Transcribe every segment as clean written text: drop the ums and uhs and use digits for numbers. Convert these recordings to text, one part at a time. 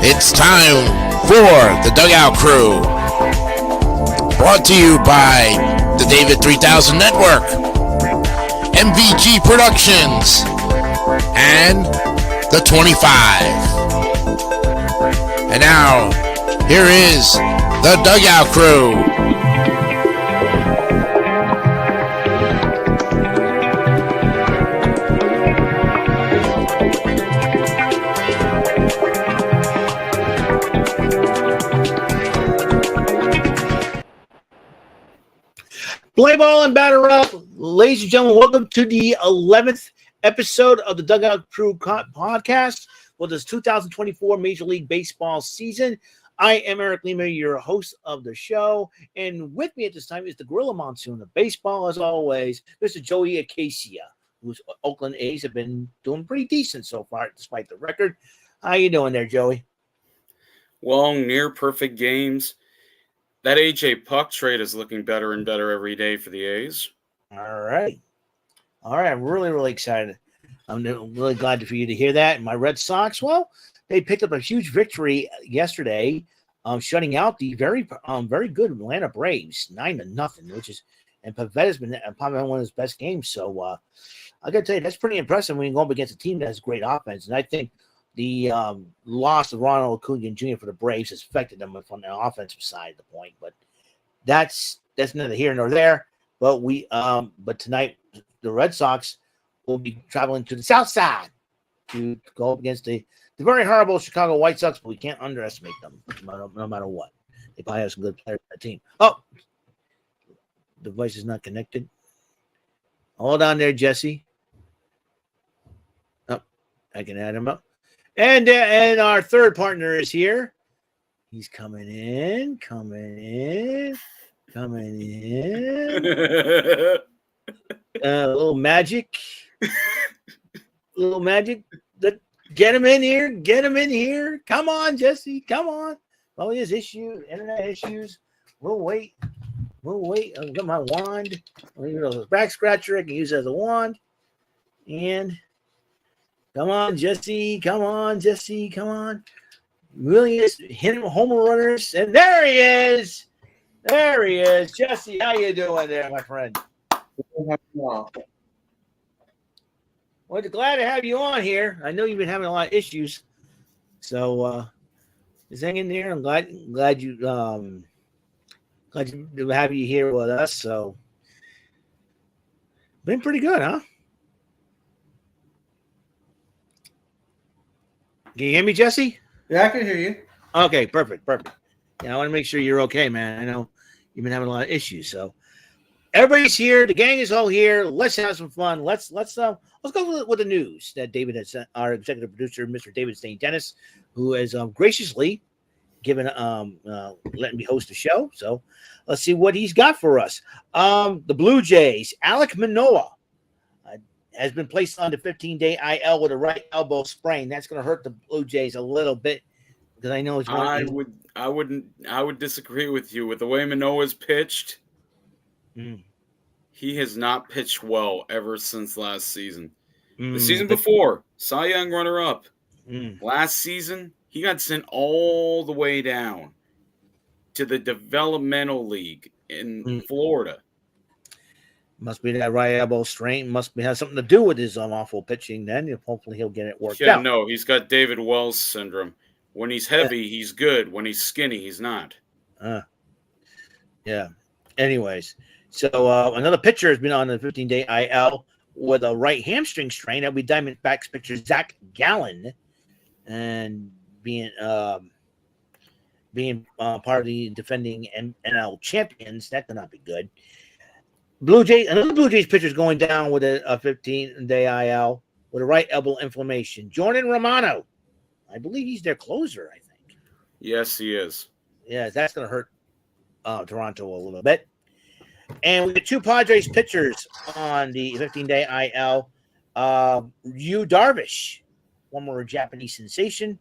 It's time for the Dugout Crew. Brought to you by the David 3000 Network, MVG Productions, and the 25. And now, here is the Dugout Crew. Play ball and batter up. Ladies and gentlemen, welcome to the 11th episode of the Dugout Crew podcast for this 2024 Major League Baseball season. I am Eric Lima, your host of the show, and with me at this time is the Gorilla Monsoon of baseball, as always, Mr. Joey Acacia, whose Oakland A's have been doing pretty decent so far, despite the record. How you doing there, Joey? Well, near perfect games. That AJ Puck trade is looking better and better every day for the A's. All right. I'm really excited. I'm really glad for you to hear that. And my Red Sox, well, they picked up a huge victory yesterday, shutting out the very good Atlanta Braves 9-0, and Pavetta's been probably one of his best games. So I got to tell you, that's pretty impressive when you go up against a team that has great offense. And I think the loss of Ronald Acuna Jr. for the Braves has affected them on the offensive side of the point, but that's neither here nor there. But but tonight the Red Sox will be traveling to the South Side to go up against the very horrible Chicago White Sox, but we can't underestimate them no matter what. They probably have some good players on that team. Oh, the device is not connected. Hold on there, Jesse. Oh, I can add him up. And our third partner is here. He's coming in. A little magic. Get him in here. Come on, Jesse. Come on. Oh, he has issues, internet issues. We'll wait. I've got my wand. A back scratcher. I can use it as a wand. And come on, Jesse. Come on. Really is hitting home runners. And there he is. Jesse, how you doing there, my friend? Well, glad to have you on here. I know you've been having a lot of issues. So just hang in there. I'm glad to have you here with us. So been pretty good, huh? Can you hear me, Jesse? Yeah, I can hear you. Okay, perfect. Yeah, I want to make sure you're okay, man. I know you've been having a lot of issues. So everybody's here. The gang is all here. Let's have some fun. Let's go with the news that David has sent, our executive producer, Mr. David Stain Dennis, who has graciously given letting me host the show. So let's see what he's got for us. The Blue Jays, Alek Manoah, has been placed on the 15-day IL with a right elbow sprain. That's going to hurt the Blue Jays a little bit because I know it's. I would disagree with you with the way Manoah's pitched. He has not pitched well ever since last season. The season before, Cy Young runner-up. Last season, he got sent all the way down to the developmental league in Florida. Must be that right elbow strain. Have something to do with his awful pitching. Then hopefully he'll get it worked out. No, he's got David Wells syndrome. When he's heavy, he's good. When he's skinny, he's not. Yeah. Anyways, so another pitcher has been on the 15-day IL with a right hamstring strain. That'll be Diamondbacks pitcher Zach Gallen, and being part of the defending NL champions. That could not be good. Another Blue Jays pitcher is going down with a 15-day IL with a right elbow inflammation. Jordan Romano, I believe he's their closer, I think. Yes, he is. Yeah, that's going to hurt Toronto a little bit. And we got two Padres pitchers on the 15-day IL. Yu Darvish, former Japanese sensation,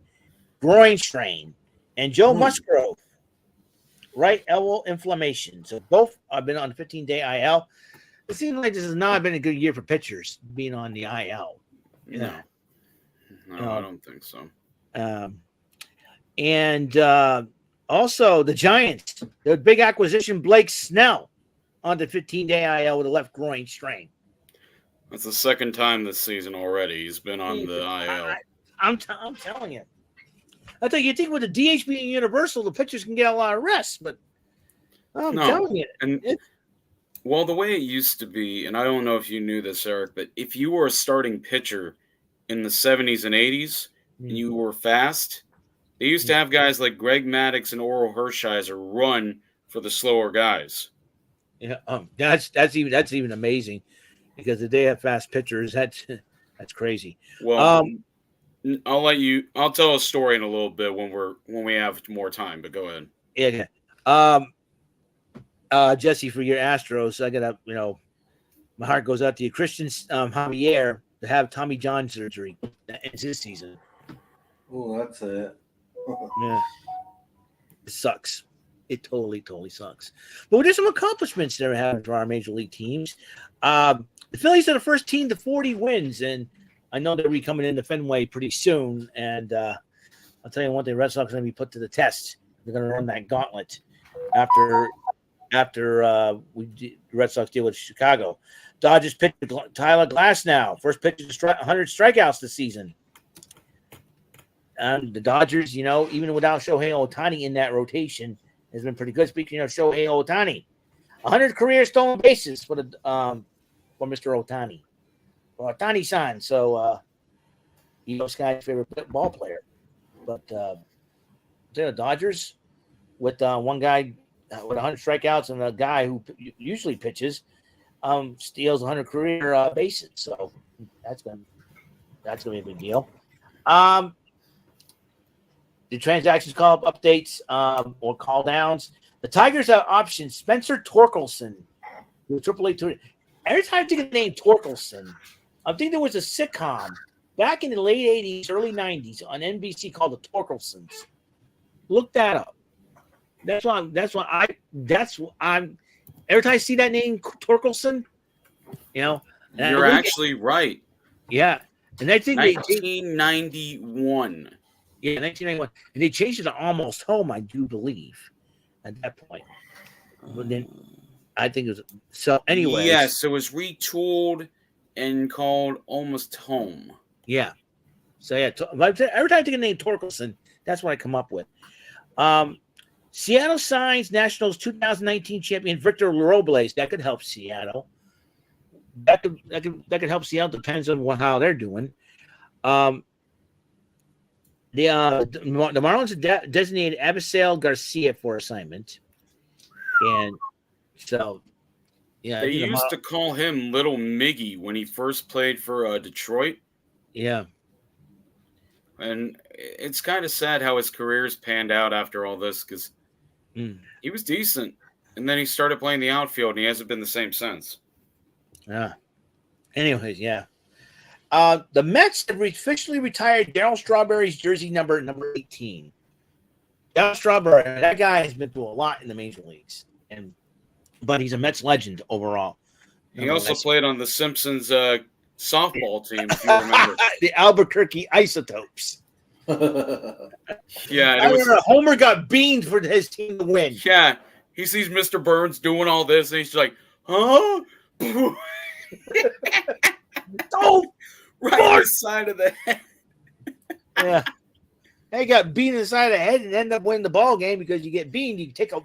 groin strain. And Joe Musgrove, right elbow inflammation. So both have been on the 15-day IL. It seems like this has not been a good year for pitchers being on the IL. No, I don't think so. And also the Giants, their big acquisition, Blake Snell, on the 15-day IL with a left groin strain. That's the second time this season already. He's been on the IL. I'm telling you. I think you think with the DH being universal, the pitchers can get a lot of rest, but I'm telling you. And well, the way it used to be, and I don't know if you knew this, Eric, but if you were a starting pitcher in the 70s and 80s and you were fast, they used to have guys like Greg Maddux and Oral Hershiser run for the slower guys. Yeah, that's even amazing, because if they have fast pitchers, that's crazy. Well, I'll tell a story in a little bit when we have more time, but go ahead. Yeah. Jesse, for your Astros, I gotta, my heart goes out to you. Christian Javier to have Tommy John surgery. It's his season. Oh, that's it. Yeah. It sucks. It totally sucks. But there's some accomplishments that are happening for our major league teams. The Phillies are the first team to 40 wins, and I know they'll be coming into Fenway pretty soon. And I'll tell you one thing: Red Sox are going to be put to the test. They're going to run that gauntlet after the Red Sox deal with Chicago. Dodgers pitcher Tyler Glasnow, first pitcher to 100 strikeouts this season. The Dodgers, even without Shohei Ohtani in that rotation, has been pretty good. Speaking of Shohei Ohtani, 100 career stolen bases for Mr. Ohtani, for Ohtani-san. So, this guy's favorite ball player. But the Dodgers, with one guy with 100 strikeouts and a guy who usually pitches, steals 100 career bases. So that's gonna be a big deal. The transactions call up updates or call downs. The Tigers have optioned Spencer Torkelson to a AAA tour. Every time I think of the name Torkelson, I think there was a sitcom back in the late 80s, early 90s on NBC called The Torkelsons. Look that up. That's why I'm every time I see that name Torkelson, you're actually right. Yeah. And I think 1991. Yeah, 1991. And they changed it to Almost Home, I do believe, at that point. But then I think it was so anyway. Yes, it was retooled and called Almost Home. Yeah. So yeah, every time I think of the name Torkelson, that's what I come up with. Seattle signs Nationals 2019 champion Victor Robles. That could help Seattle. That could help Seattle. Depends on how they're doing. The Marlins designated Abisail Garcia for assignment, and so they used to call him Little Miggy when he first played for Detroit. Yeah, and it's kind of sad how his career's panned out after all this, because he was decent, and then he started playing the outfield, and he hasn't been the same since. Yeah. Anyways, yeah. The Mets have officially retired Darryl Strawberry's jersey number 18. Darryl Strawberry, that guy has been through a lot in the major leagues, but he's a Mets legend overall. He also played on the Simpsons softball team, if you remember. The Albuquerque Isotopes. Yeah, I remember Homer got beamed for his team to win. Yeah, he sees Mr. Burns doing all this, and he's like, huh? Oh, right on the side of the head. Yeah. They got beamed in the side of the head and end up winning the ball game, because you get beamed, you take your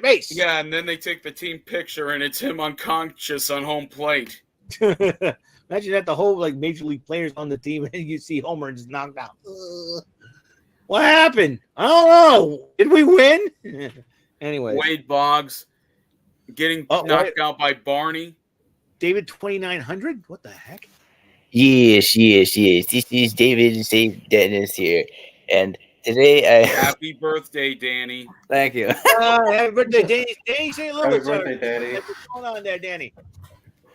base. Yeah, and then they take the team picture, and it's him unconscious on home plate. Imagine that, the whole major league players on the team, and you see Homer just knocked out. What happened? I don't know. Did we win? Anyway, Wade Boggs getting knocked out by Barney. David 2900. What the heck? Yes. This is David St. Dennis here, and today Happy birthday, Danny! Thank you. Happy birthday, Danny! Danny St. Louis. Happy birthday, Danny! What's going on there, Danny?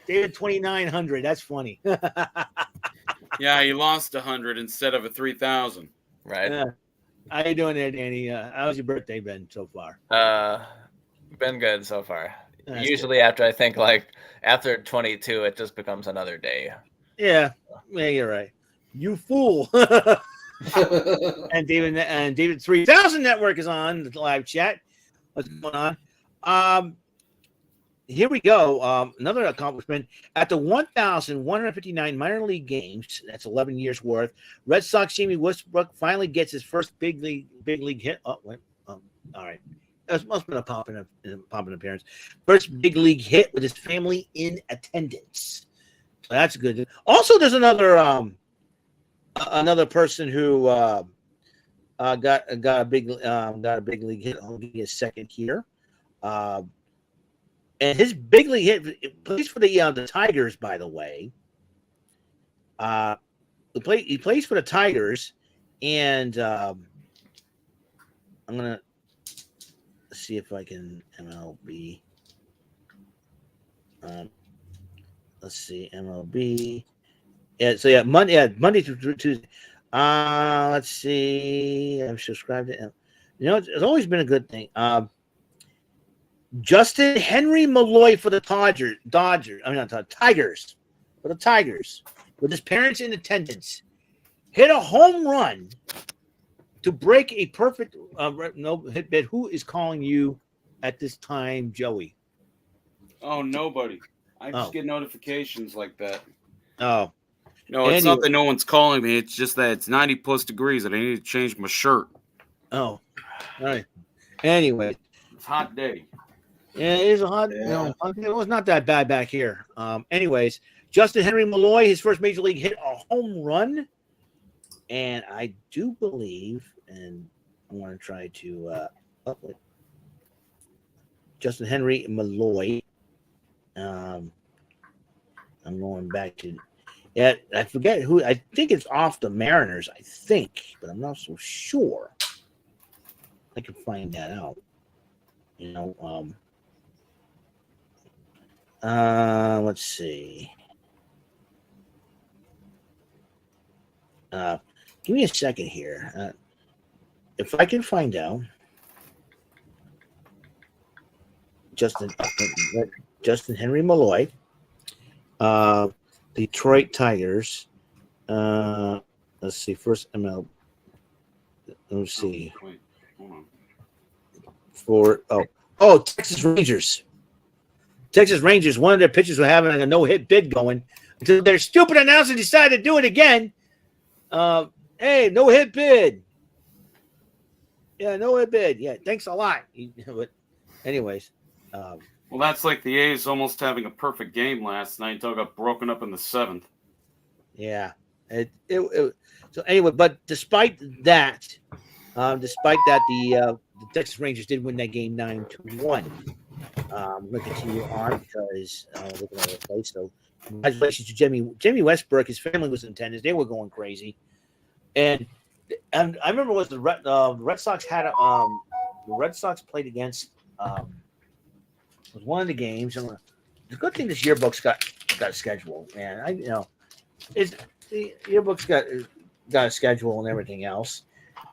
David 2900. That's funny. Yeah, he lost 100 instead of a 3,000. Right. How you doing there, Danny? How's your birthday been so far? Been good so far. That's Usually good. after 22, it just becomes another day. Yeah, you're right. You fool. And David 3000 Network is on the live chat. What's going on? Here we go. Another accomplishment at the 1,159 minor league games. That's 11 years worth. Red Sox Jamie Westbrook finally gets his first big league hit. Oh, wait. All right. That must have been a popping appearance. First big league hit with his family in attendance. So that's good. Also, there's another person who got a big league hit. I'll give you a second here. And his big league hit plays for the Tigers, by the way. He plays for the Tigers, and I'm gonna see if I can MLB. Let's see MLB. Yeah, so Monday through Tuesday. Let's see. I'm subscribed to. It's always been a good thing. Justin Henry Malloy for the Tigers. For the Tigers, with his parents in attendance, hit a home run to break a perfect no hit bid. Who is calling you at this time, Joey? Oh, nobody. I just get notifications like that. Oh. No, it's not that no one's calling me. It's just that it's 90 plus degrees and I need to change my shirt. Oh. All right. Anyway. It's a hot day. Yeah, it is a hot. Yeah. It's not that bad back here. Anyways, Justin Henry Malloy, his first major league hit, a home run, and I do believe, and I want to try to Justin Henry Malloy. I'm going back to. Yeah, I forget who. I think it's off the Mariners. I think, but I'm not so sure. I can find that out. Let's see. Give me a second here. If I can find out, Justin Henry Malloy, Detroit Tigers. Let's see. First ML. Let's see. Wait, hold on. Texas Rangers. Texas Rangers, one of their pitchers were having a no-hit bid going until their stupid announcer decided to do it again. Hey, no-hit bid. Yeah, no-hit bid. Yeah, thanks a lot. But anyways. Well, that's like the A's almost having a perfect game last night until it got broken up in the 7th. Yeah. So anyway, but despite that, the Texas Rangers did win that game 9-1. I'm going to continue on because we're looking at the place. So, congratulations to Jimmy Westbrook. His family was in attendance. They were going crazy, and I remember was the Red Sox had the Red Sox played against was one of the games. And the good thing this yearbook's got scheduled, man. It's the yearbook's got a schedule and everything else.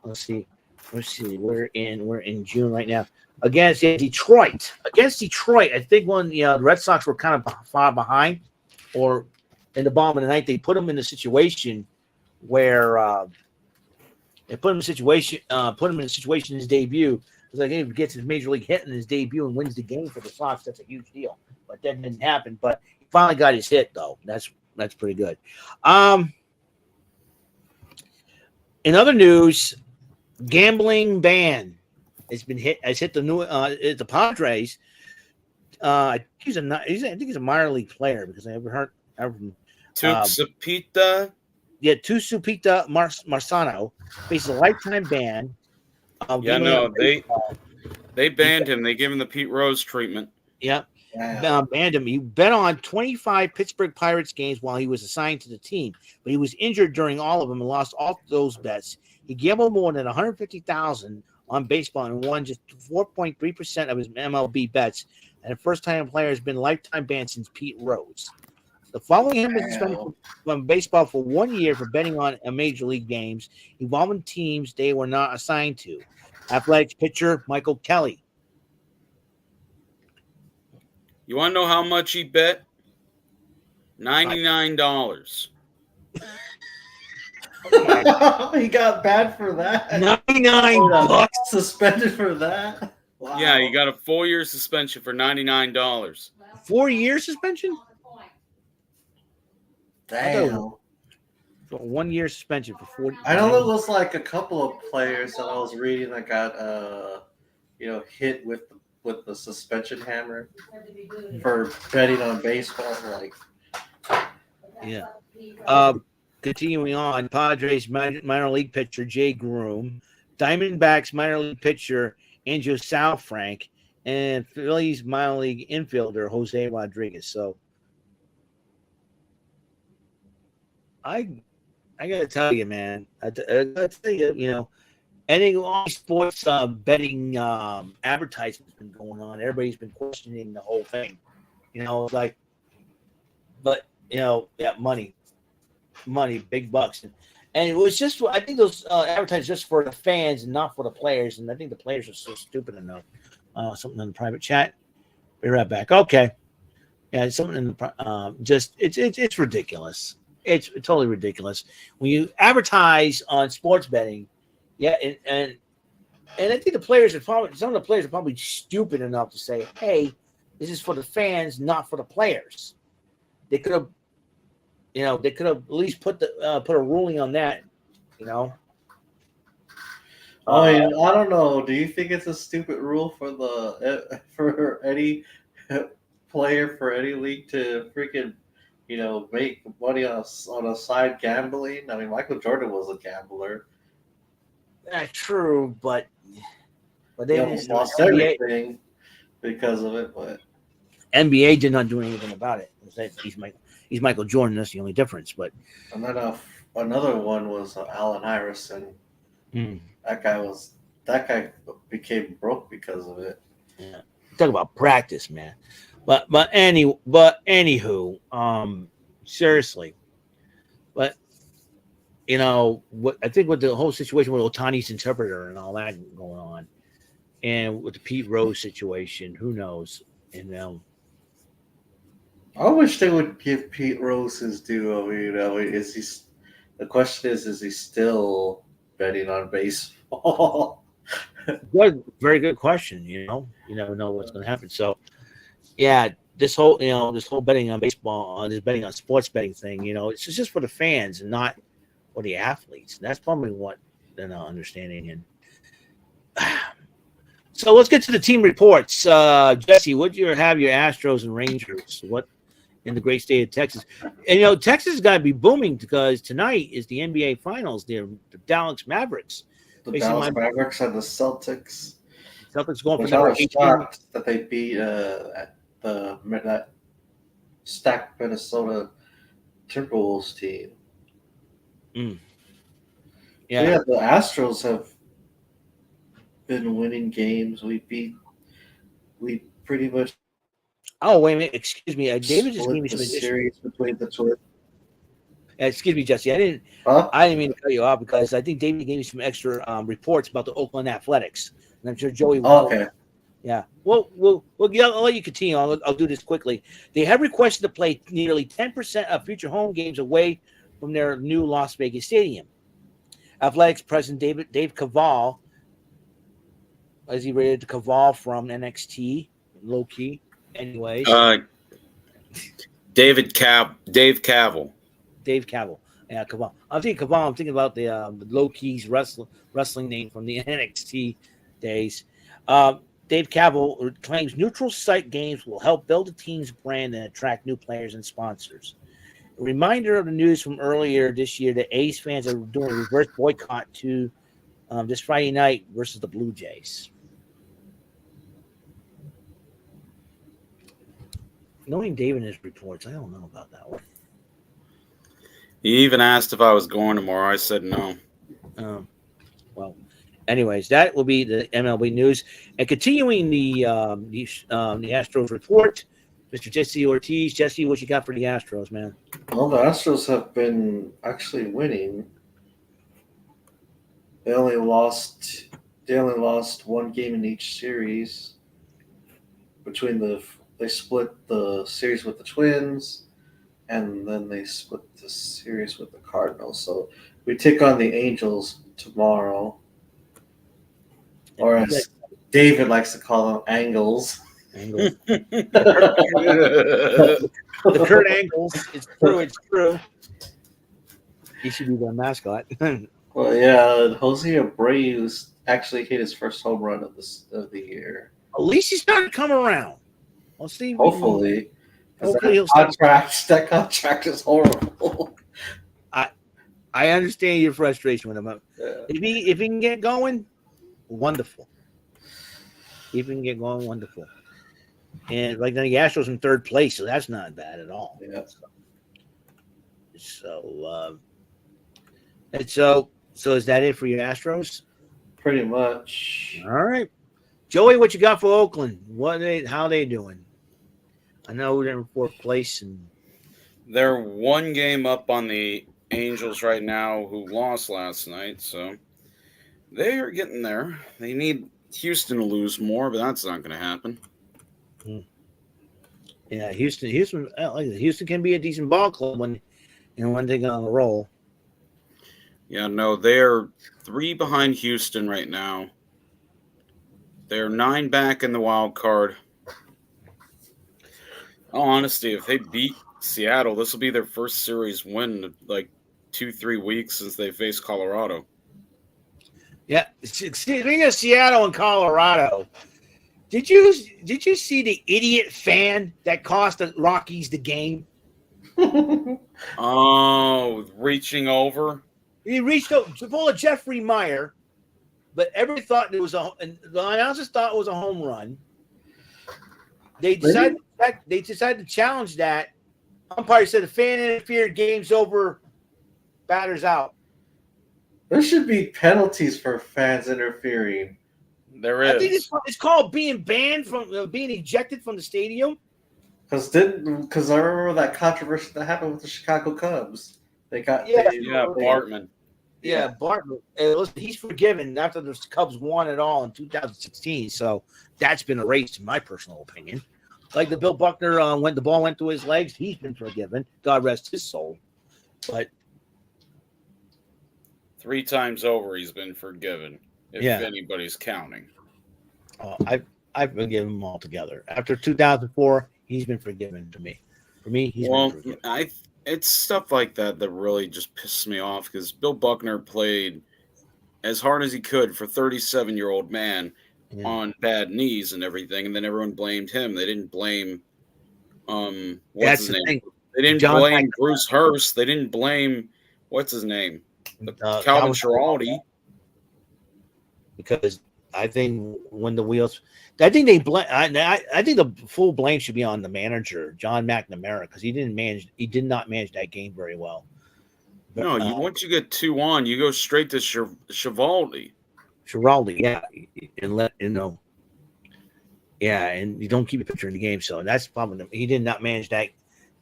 Let's see. We're in June right now. Against Detroit. I think when the Red Sox were kind of far behind, or in the bottom of the ninth, they put him in a situation where they put him in a situation in his debut. It was like he gets his major league hit in his debut and wins the game for the Sox. That's a huge deal. But that didn't happen. But he finally got his hit though. That's pretty good. In other news, gambling ban has hit the new the Padres. I think he's a minor league player because I haven't heard from Tucupita. Tucupita Marcano faces a lifetime ban. They banned him. They gave him the Pete Rose treatment. Yep. Banned him. He bet on 25 Pittsburgh Pirates games while he was assigned to the team, but he was injured during all of them and lost all those bets. He gambled more than $150,000 on baseball and won just 4.3% of his MLB bets. And the first time a player has been lifetime banned since Pete Rose. The following him was suspended from baseball for 1 year for betting on major league games involving teams they were not assigned to. Athletics pitcher Michael Kelly. You want to know how much he bet? $99. He got banned for that. $99. Suspended for that. Wow. Yeah, you got a 4-year suspension for $99. 4-year suspension? Damn. 1-year suspension for 40. I know there was like a couple of players that I was reading that got hit with the suspension hammer for betting on baseball. Like, yeah. Continuing on, Padres minor league pitcher Jay Groom, Diamondbacks minor league pitcher Andrew Salfrank, and Phillies minor league infielder Jose Rodriguez. So I gotta tell you, man. I gotta tell you, any all sports betting advertisements been going on. Everybody's been questioning the whole thing. Money, big bucks, and it was just. I think those advertisements just for the fans and not for the players. And I think the players are so stupid enough. Something in the private chat. Be right back. Okay. Yeah, something in the it's ridiculous. It's totally ridiculous when you advertise on sports betting. Yeah, and I think some of the players are probably stupid enough to say, "Hey, this is for the fans, not for the players." They could have, at least put a ruling on that. I don't know. Do you think it's a stupid rule for any player for any league to freaking make money on a side gambling? I mean, Michael Jordan was a gambler. That's true, but they almost lost everything because of it. But NBA did not do anything about it. He's Michael Jordan. That's the only difference. But and then another one was Allen Iverson. That guy became broke because of it. Yeah, talk about practice, man. But anywho, seriously, but what I think with the whole situation with Otani's interpreter and all that going on, and with the Pete Rose situation, who knows? I wish they would give Pete Rose his due. I mean, the question is he still betting on baseball? Good, very good question. You never know what's going to happen. So, yeah, this whole betting on baseball, this betting on sports betting thing, it's just for the fans and not for the athletes. That's probably what they're not understanding. And so let's get to the team reports. Jesse, what do you have your Astros and Rangers? What in the great state of Texas? And Texas has got to be booming because tonight is the NBA Finals. The Dallas Mavericks. The Dallas Mavericks and the Celtics. Celtics going Which for I number was 18. shocked that they beat that stacked Minnesota Timberwolves team. Yeah. So, the Astros have been winning games. We pretty much. Oh, wait a minute. Excuse me. David just gave me the some series between the two. Excuse me, Jesse. I didn't mean to cut you off because I think David gave me some extra reports about the Oakland Athletics, and I'm sure Joey will. Okay. Yeah. Well, I'll let you continue. I'll do this quickly. They have requested to play nearly 10% of future home games away from their new Las Vegas stadium. Athletics president Dave Cavall, is he rated to Cavall from NXT? Low key. Anyways. Dave Cavill. Dave Cavill. Yeah, Cavall. I'm thinking Cavall. I'm thinking about the low keys wrestling name from the NXT days. Dave Cavill claims neutral site games will help build a team's brand and attract new players and sponsors. A reminder of the news from earlier this year that A's fans are doing a reverse boycott to this Friday night versus the Blue Jays. Knowing David and his reports, I don't know about that one. He even asked if I was going tomorrow. I said no. Well, anyways, that will be the MLB news. And continuing the Astros report, Mr. Jesse Ortiz. Jesse, what you got for the Astros, man? Well, the Astros have been actually winning. They only lost one game in each series. They split the series with the Twins, and then they split the series with the Cardinals. So We take on the Angels tomorrow. Or as David likes to call them, Angles. Angles. The Kurt Angles. It's true. He should be the mascot. Well, yeah, Jose Abreu actually hit his first home run of the year. At least he's starting to come around. We'll see. Hopefully. Hopefully That contract is horrible. I understand your frustration with him. Yeah. If he can get going, wonderful. If he can get going, wonderful. And like the Astros in third place, so that's not bad at all. Yeah. So is that it for your Astros? Pretty much. All right, Joey, what you got for Oakland? How they doing? I know they're in fourth place, and they're one game up on the Angels right now, who lost last night. So they are getting there. They need Houston to lose more, but that's not going to happen. Yeah, Houston can be a decent ball club when they get on the roll. Yeah, no, they're 3 behind Houston right now. They're 9 back in the wild card. Oh, honesty, if they beat Seattle, this will be their first series win in like 2-3 weeks since they faced Colorado. Yeah, speaking of Seattle and Colorado, did you see the idiot fan that cost the Rockies the game? Oh, reaching over. He reached out to pull a Jeffrey Meyer, but everybody thought it was the announcers thought it was a home run. They decided to challenge that. Umpire said the fan interfered, game's over, batter's out. There should be penalties for fans interfering. There is. I think it's called being banned from being ejected from the stadium. Because I remember that controversy that happened with the Chicago Cubs. Bartman. Yeah, Bartman. He's forgiven after the Cubs won it all in 2016. So that's been erased, in my personal opinion. Like the Bill Buckner, when the ball went through his legs, he's been forgiven. God rest his soul. But 3 times over, he's been forgiven. If anybody's counting. I've forgiven him altogether. After 2004, he's been forgiven to me. For me, he's been forgiven. It's stuff like that really just pisses me off because Bill Buckner played as hard as he could for 37-year-old man on bad knees and everything, and then everyone blamed him. They didn't blame what's his name? They didn't blame Bruce Hurst. They didn't blame what's his name? Calvin Schiraldi. Because I think when the wheels, I think they blame. I think the full blame should be on the manager, John McNamara, because he did not manage that game very well. But, no, once you get 2 on, you go straight to Schiraldi. Yeah, and and you don't keep a picture in the game, so that's the problem. He did not manage that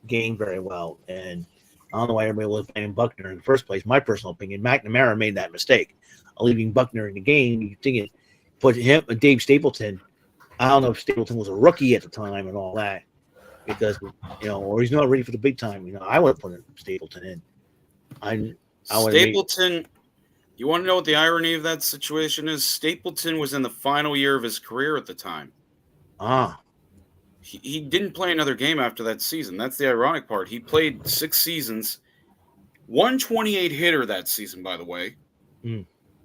game very well, and I don't know why everybody was blaming Buckner in the first place. My personal opinion, McNamara made that mistake. Leaving Buckner in the game, you think it put him and Dave Stapleton. I don't know if Stapleton was a rookie at the time and all that, because or he's not ready for the big time. I would have put Stapleton in. Stapleton. You want to know what the irony of that situation is? Stapleton was in the final year of his career at the time. He didn't play another game after that season. That's the ironic part. He played 6 seasons, 128 hitter that season, by the way.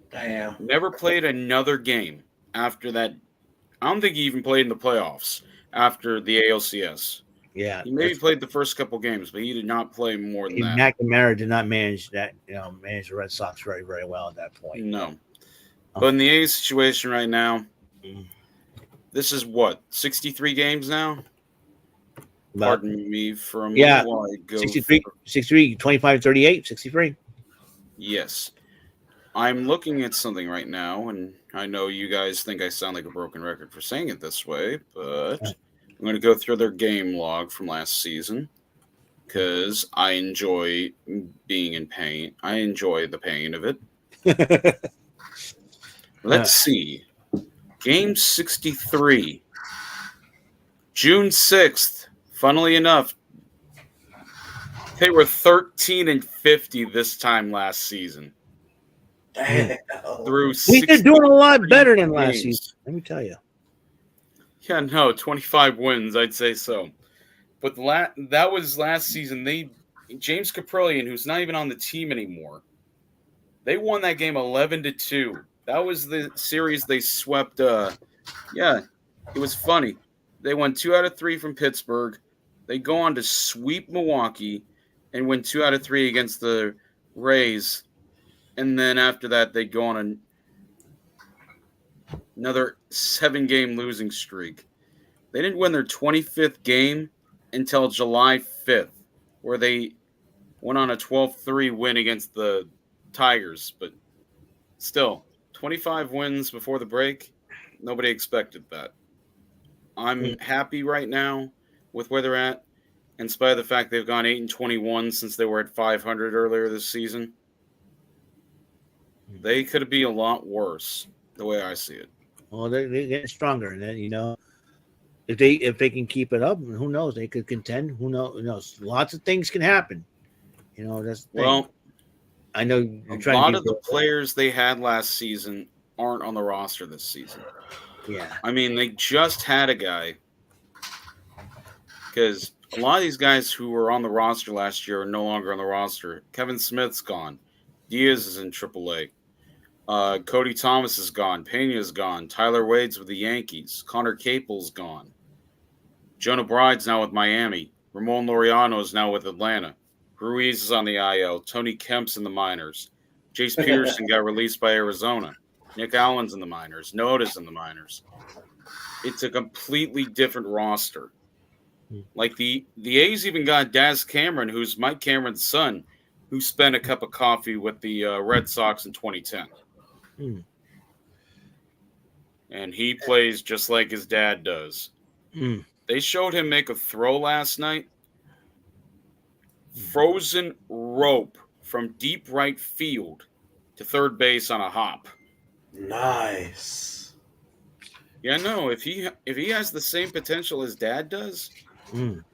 Damn. Never played another game after that. I don't think he even played in the playoffs after the ALCS. Yeah. He maybe played the first couple games, but he did not play more than that. McNamara did not manage that, manage the Red Sox very, very well at that point. No. But in the A's situation right now, this is 63 games now? Pardon me for a moment. Yeah. While I go 63, 25, 38, 63. Yes. I'm looking at something right now, and I know you guys think I sound like a broken record for saying it this way, but I'm going to go through their game log from last season because I enjoy being in pain. I enjoy the pain of it. Let's see. Game 63. June 6th. Funnily enough, They were 13-50 this time last season. Damn. Through They're doing a lot better than last games. season. Let me tell you. Yeah, no, 25 wins, I'd say so. But that was last season. James Caprillion, who's not even on the team anymore, they won that game 11-2. That was the series they swept. Yeah, it was funny. They won 2 out of 3 from Pittsburgh. They go on to sweep Milwaukee and win 2 out of 3 against the Rays. And then after that, they go on another 7-game losing streak. They didn't win their 25th game until July 5th, where they went on a 12-3 win against the Tigers. But still, 25 wins before the break, nobody expected that. I'm happy right now with where they're at, in spite of the fact they've gone 8-21 since they were at 500 earlier this season. They could be a lot worse, the way I see it. Well, they're getting stronger, and then if they can keep it up, who knows? They could contend. Who knows? Lots of things can happen. That's the thing. Well, I know a lot of the players they had last season aren't on the roster this season. Yeah. I mean, they just had a guy, because a lot of these guys who were on the roster last year are no longer on the roster. Kevin Smith's gone. Diaz is in AAA. Cody Thomas is gone. Pena's gone. Tyler Wade's with the Yankees. Connor Capel's gone. Jonah Bride's now with Miami. Ramon Laureano is now with Atlanta. Ruiz is on the IL. Tony Kemp's in the minors. Jace Peterson got released by Arizona. Nick Allen's in the minors. Noda's in the minors. It's a completely different roster. Like the A's even got Daz Cameron, who's Mike Cameron's son, who spent a cup of coffee with the Red Sox in 2010. And he plays just like his dad does. They showed him make a throw last night. Frozen rope from deep right field to third base on a hop. Nice. Yeah, no, if he has the same potential as dad does,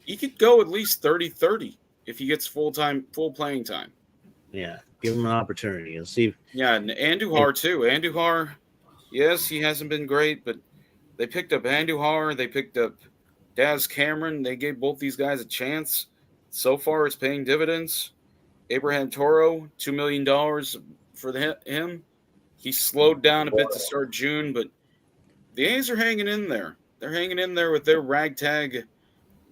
he could go at least 30-30 if he gets full playing time. Yeah, give him an opportunity. Let's see. Yeah, and Andujar too. Andujar, yes, he hasn't been great, but they picked up Andujar. They picked up Daz Cameron. They gave both these guys a chance. So far, it's paying dividends. Abraham Toro, $2 million for him. He slowed down a bit to start June, but the A's are hanging in there. They're hanging in there with their ragtag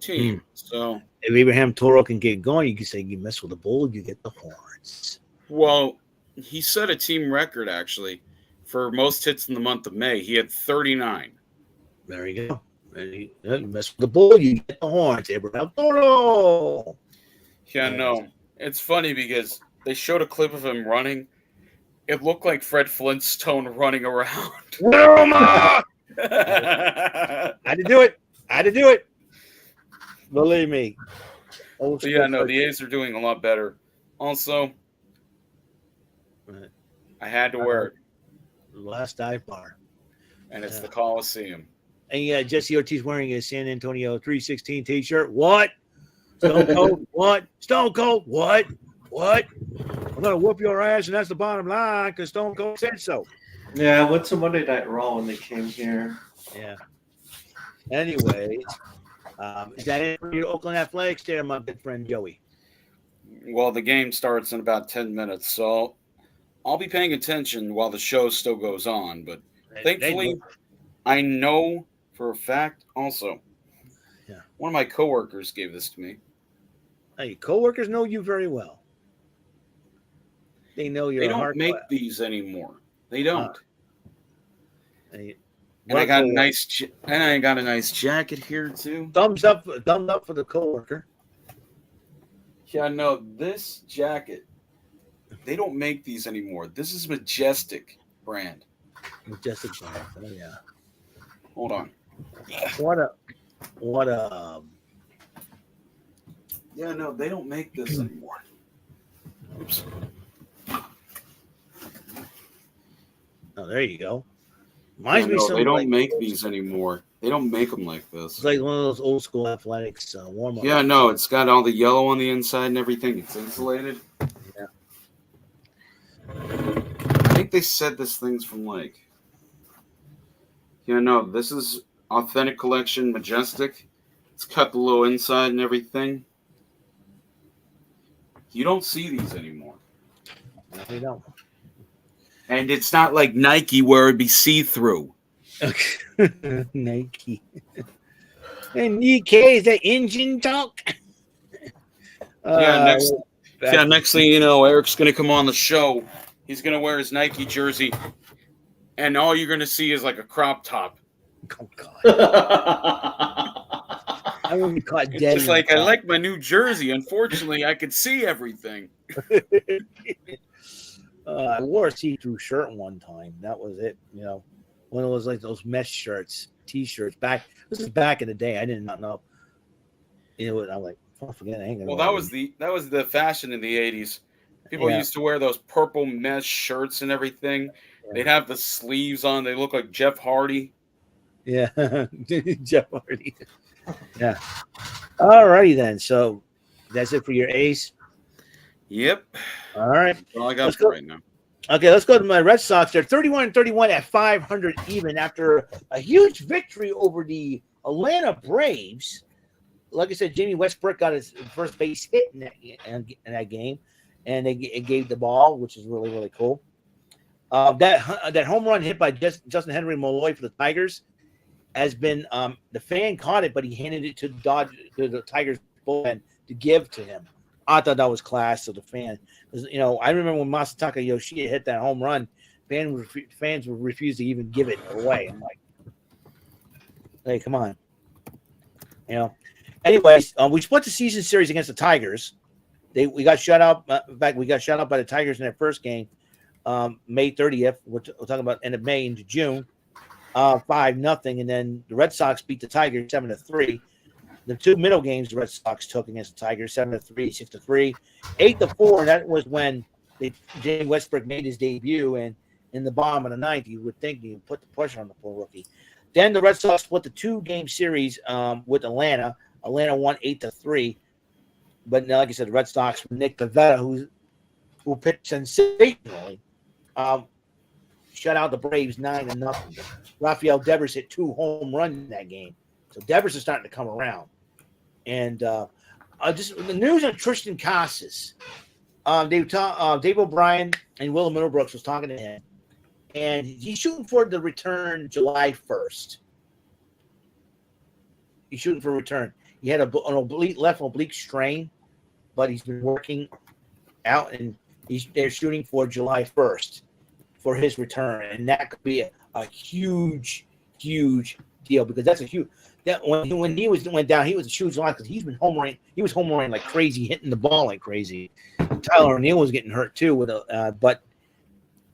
team. So if Abraham Toro can get going, you can say you mess with the bull, you get the horns. Well, he set a team record, actually, for most hits in the month of May. He had 39. There you go. You mess with the bull, you get the horns. Abraham Toro. Yeah, no. It's funny because they showed a clip of him running. It looked like Fred Flintstone running around. Where am I? I had to do it. Believe me. So yeah, no, the A's are doing a lot better. Also, I had to wear it. Last dive bar. And it's the Coliseum. And yeah, Jesse Ortiz wearing a San Antonio 316 t-shirt. What? Stone Cold? What? Stone Cold? What? I'm going to whoop your ass, and that's the bottom line because Stone Cold said so. Yeah, I went to Monday Night Raw when they came here. Yeah. Anyways, is that it for your Oakland Athletics there, my good friend Joey? Well, the game starts in about 10 minutes, so I'll be paying attention while the show still goes on. But thankfully, I know for a fact also. Yeah. One of my coworkers gave this to me. Hey, coworkers know you very well. They know you're. They don't make these anymore. They don't. And I got a nice jacket here too. Thumbs up for the coworker. Yeah, no, this jacket. They don't make these anymore. This is Majestic brand. Majestic brand. Oh yeah. Hold on. What a. Yeah, no, they don't make this anymore. Oops. Oh, there you go. Reminds me of They something don't like, make these anymore. They don't make them like this. it's like one of those old school athletics warm up. Yeah, no, it's got all the yellow on the inside and everything. It's insulated. Yeah. I think they said this thing's from like. Yeah, no, this is authentic collection, majestic. It's cut the little inside and everything. You don't see these anymore. No, we don't. And it's not like Nike where it'd be see-through. Nike. And Nike is the engine talk. Next thing you know, Eric's gonna come on the show. He's gonna wear his Nike jersey, and all you're gonna see is like a crop top. Oh God! I would be caught dead. It's just like, I like my new jersey. Unfortunately, I could see everything. I wore a see-through shirt one time. That was it. One of those like those mesh shirts, T-shirts. This is back in the day. I did not know. I'm like, oh, forget it. Well, that was the fashion in the 80s. People used to wear those purple mesh shirts and everything. Yeah. They'd have the sleeves on. They look like Jeff Hardy. Yeah, Jeff Hardy. Yeah. All righty then. So that's it for your ace. Yep. All right. That's all I got for right now. Okay, let's go to my Red Sox. They're 31-31 at 500 even after a huge victory over the Atlanta Braves. Like I said, Jamie Westbrook got his first base hit in that game, and they gave the ball, which is really, really cool. That home run hit by Justin Henry Malloy for the Tigers has been the fan caught it, but he handed it to the Tigers bullpen to give to him. I thought that was class of the fan. I remember when Masataka Yoshida hit that home run, fans would refuse to even give it away. I'm like, hey, come on. Anyways, we split the season series against the Tigers. We got shut out. In fact, we got shut out by the Tigers in their first game, May 30th. We're talking about end of May into June, 5-0, and then the Red Sox beat the Tigers 7-3. The two middle games the Red Sox took against the Tigers 7-3, 6-3, 8-4. That was when Jamie Westbrook made his debut, and in the bottom of the ninth, you would think he would put the pressure on the poor rookie. Then the Red Sox split the 2-game series with Atlanta. Atlanta won 8-3. But like I said, the Red Sox, Nick Pivetta, who pitched sensationally, shut out the Braves 9-0. Rafael Devers hit 2 home runs in that game. So Devers is starting to come around. And just the news on Tristan Casas. Dave O'Brien and Will Middlebrooks was talking to him. And he's shooting for the return July 1st. He's shooting for a return. He had an left oblique strain, but he's been working out, and they're shooting for July 1st for his return. And that could be a huge, huge deal, because that's a huge – that when he went down, he was a huge loss because he's been homering. He was homering like crazy, hitting the ball like crazy. Tyler O'Neill was getting hurt too but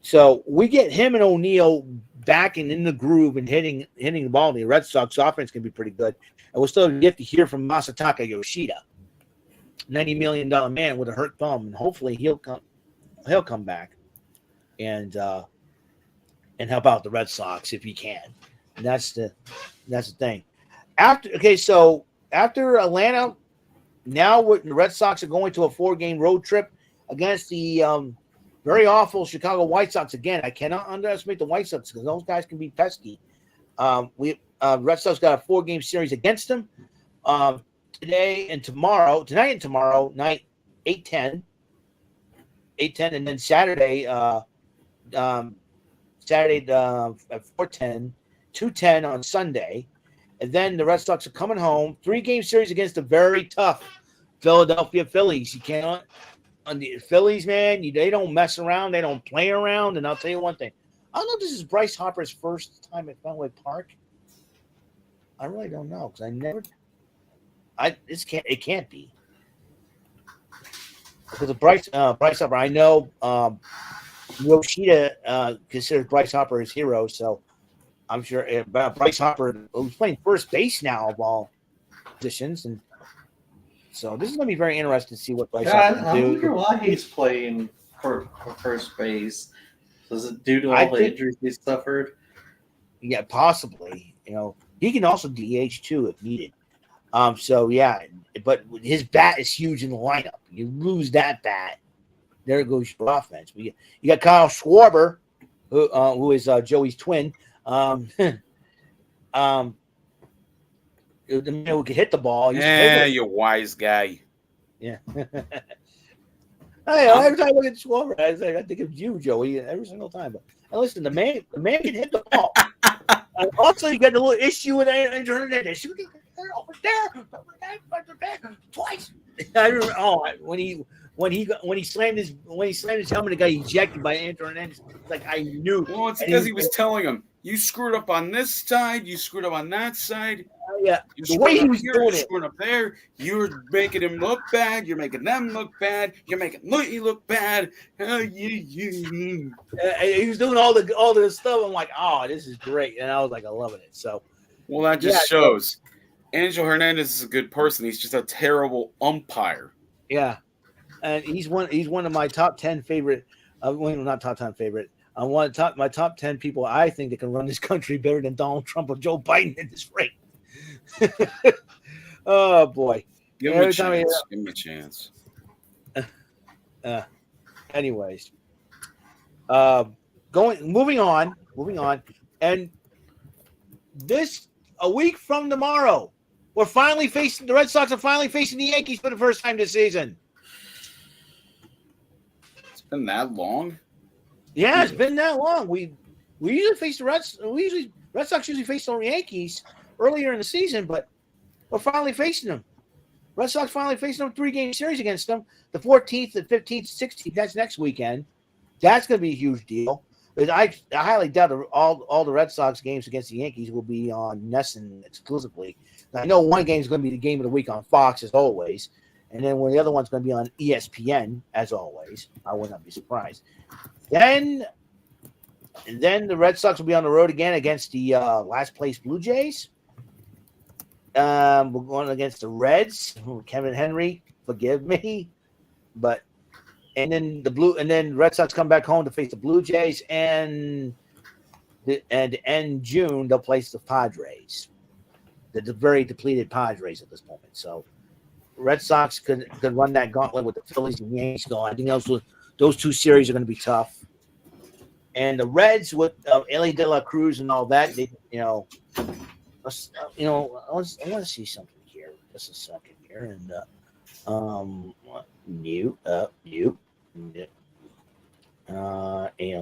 so we get him and O'Neill back and in the groove and hitting the ball. The Red Sox offense can be pretty good, and we'll still get to hear from Masataka Yoshida, $90 million man with a hurt thumb, and hopefully he'll come back and help out the Red Sox if he can. And that's the thing. So after Atlanta, now the Red Sox are going to a 4-game road trip against the very awful Chicago White Sox again. I cannot underestimate the White Sox because those guys can be pesky. Red Sox got a 4-game series against them tonight and tomorrow night, 8-10, and then Saturday at 4:10, 2:10 on Sunday. And then the Red Sox are coming home. 3-game series against the very tough Philadelphia Phillies. You cannot – on the Phillies, man, they don't mess around. They don't play around. And I'll tell you one thing. I don't know if this is Bryce Harper's first time at Fenway Park. I really don't know because it can't be. Because of Bryce Harper, I know Yoshida considers Bryce Harper his hero, so – I'm sure Bryce Harper, who's playing first base now of all positions, and so this is going to be very interesting to see what Bryce Harper can do. I wonder why he's playing for first base. Is it due to all the injuries he suffered? Yeah, possibly. He can also DH too if needed. So yeah, but his bat is huge in the lineup. You lose that bat, there goes your offense. You got Kyle Schwarber, who is Joey's twin. The man who can hit the ball. You wise guy. Yeah. Every time I look at Schwarber, I think of you, Joey, every single time. But listen, the man can hit the ball. And also, you got a little issue with Andrew Hernandez. Over there, twice. I remember. When he slammed his helmet and got ejected by Andrew Hernandez. It's like I knew. Well, it's because he was telling him, "You screwed up on this side. You screwed up on that side. Yeah, the way he was doing it, screwing up there. You're making him look bad. You're making them look bad. You're making you look bad. He was doing all this stuff. I'm like, oh, this is great, and I was like, I loving it. So, well, that just shows Angel Hernandez is a good person. He's just a terrible umpire. Yeah, and he's one of my top 10 favorite. Not top 10 favorite. My top 10 people I think that can run this country better than Donald Trump or Joe Biden in this rate. Oh boy! Give him a chance. Give him a chance. Anyways, moving on, and a week from tomorrow, the Red Sox are finally facing the Yankees for the first time this season. It's been that long. Yeah, it's been that long. We usually face the Red Sox usually face the Yankees earlier in the season, but we're finally facing them. Red Sox finally facing them 3-game series against them. The 14th, the 15th, 16th. That's next weekend. That's going to be a huge deal. But I highly doubt all the Red Sox games against the Yankees will be on NESN exclusively. I know one game is going to be the game of the week on Fox as always, and then the other one's going to be on ESPN as always. I would not be surprised. Then the Red Sox will be on the road again against the last place Blue Jays. We're going against the Reds. Kevin Henry, forgive me, and then Red Sox come back home to face the Blue Jays, and end June they'll place the Padres, the very depleted Padres at this moment. So Red Sox could run that gauntlet with the Phillies and Yankees going. I think those two series are going to be tough. And the Reds with Ellie De La Cruz and all that, I want to see something here. Just a second here, and mute.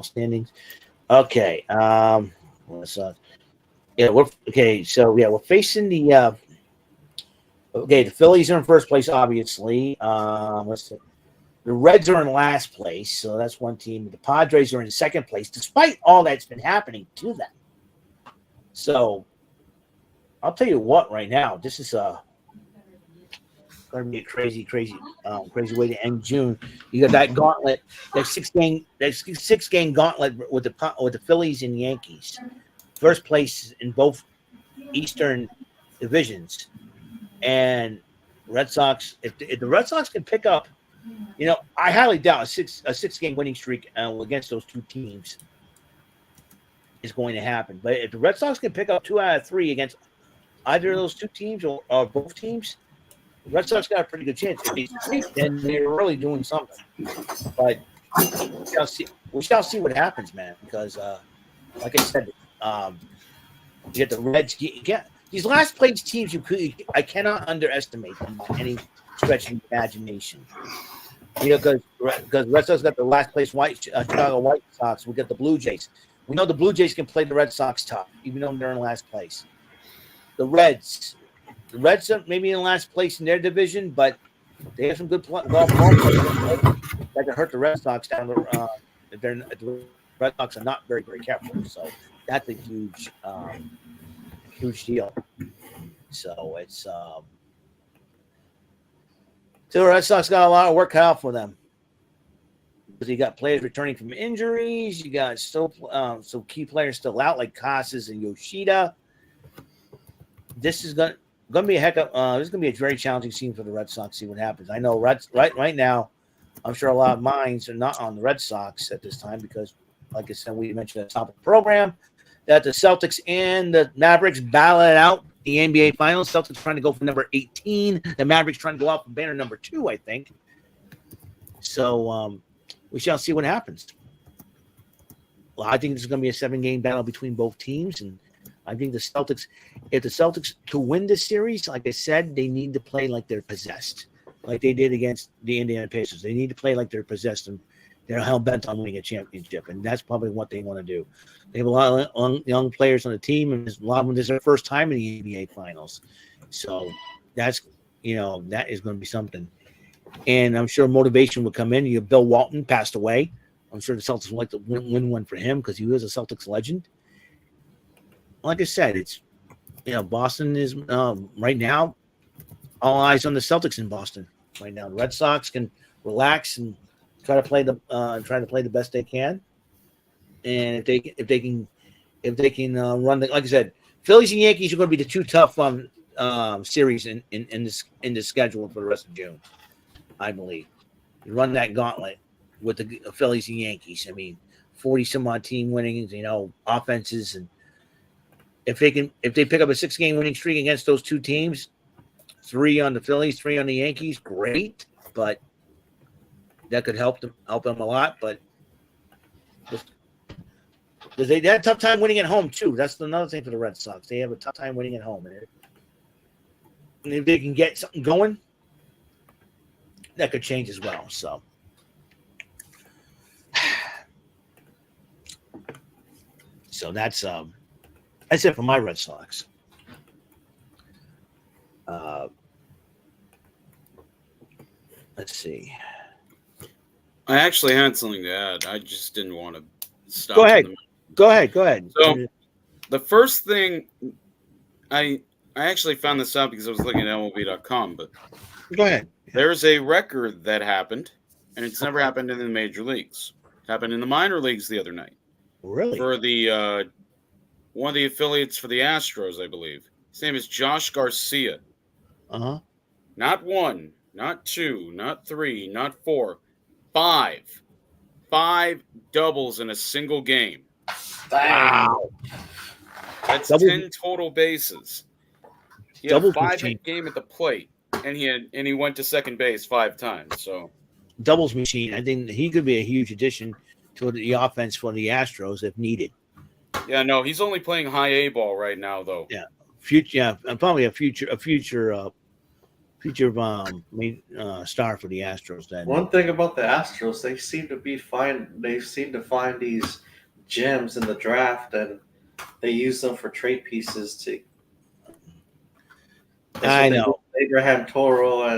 Standings. Okay. We're facing the. The Phillies are in first place, obviously. The Reds are in last place, so that's one team. The Padres are in second place, despite all that's been happening to them. So, I'll tell you what. Right now, this is going to be a crazy way to end June. You got that gauntlet, that six game gauntlet with the Phillies and Yankees, first place in both Eastern divisions, and Red Sox. If the Red Sox can pick up, I highly doubt a six game winning streak against those two teams is going to happen. But if the Red Sox can pick up 2 out of 3 against either of those two teams or both teams, the Red Sox got a pretty good chance. If they streak, then they're really doing something. But we shall see what happens, man. Because, like I said, you get the Reds. These last place teams, I cannot underestimate them by any stretch of imagination. Because Red Sox got the last place Chicago White Sox. We got the Blue Jays. We know the Blue Jays can play the Red Sox tough, even though they're in last place. The Reds are maybe in last place in their division, but they have some good golf ball players that can hurt the Red Sox down the the Red Sox are not very, very careful. So that's a huge deal. So it's so the Red Sox got a lot of work cut out for them. Because you got players returning from injuries, you got still some key players still out like Casas and Yoshida. This is gonna be this is gonna be a very challenging scene for the Red Sox. See what happens. I know right now, I'm sure a lot of minds are not on the Red Sox at this time because, like I said, we mentioned at the top of the program, that the Celtics and the Mavericks battle it out the NBA Finals. Celtics trying to go for number 18. The Mavericks trying to go out for banner number 2, I think. So we shall see what happens. Well, I think this is going to be a 7-game battle between both teams, and I think the Celtics, if the Celtics to win this series, like I said, they need to play like they're possessed, like they did against the Indiana Pacers. They need to play like they're possessed, and they're hell bent on winning a championship, and that's probably what they want to do. They have a lot of young players on the team, and a lot of them, this is their first time in the NBA Finals. So that's, that is going to be something. And I'm sure motivation will come in. Bill Walton passed away. I'm sure the Celtics would like to win one for him because he was a Celtics legend. Like I said, it's, Boston is right now, all eyes on the Celtics in Boston right now. The Red Sox can relax and try to play the best they can. And if they can run like I said, Phillies and Yankees are going to be the two tough series in the schedule for the rest of June, I believe. You run that gauntlet with the Phillies and Yankees. I mean, 40 some odd team winnings, offenses, and if they pick up a 6-game winning streak against those two teams, 3 on the Phillies, 3 on the Yankees, great. But that could help them a lot. But because they had a tough time winning at home too. That's another thing for the Red Sox. They have a tough time winning at home, and if they can get something going, that could change as well. So that's it for my Red Sox. Let's see. I actually had something to add. I just didn't want to stop. Go ahead. So the first thing I actually found this out because I was looking at MLB.com, but go ahead. There's a record that happened, and it's never happened in the major leagues. It happened in the minor leagues the other night. Really? For the one of the affiliates for the Astros, I believe. His name is Josh Garcia. Uh-huh. Not 1, not 2, not 3, not 4, 5. 5 doubles in a single game. Wow. That's 10 total bases. He had a 5-hit game at the plate, and he went to second base 5 times. So doubles machine. I think he could be a huge addition to the offense for the Astros if needed. Yeah, no, he's only playing high A ball right now, though. Yeah, probably a future star for the Astros. Then one thing about the Astros, they seem to find these gems in the draft, and they use them for trade pieces to. I know Abraham Toro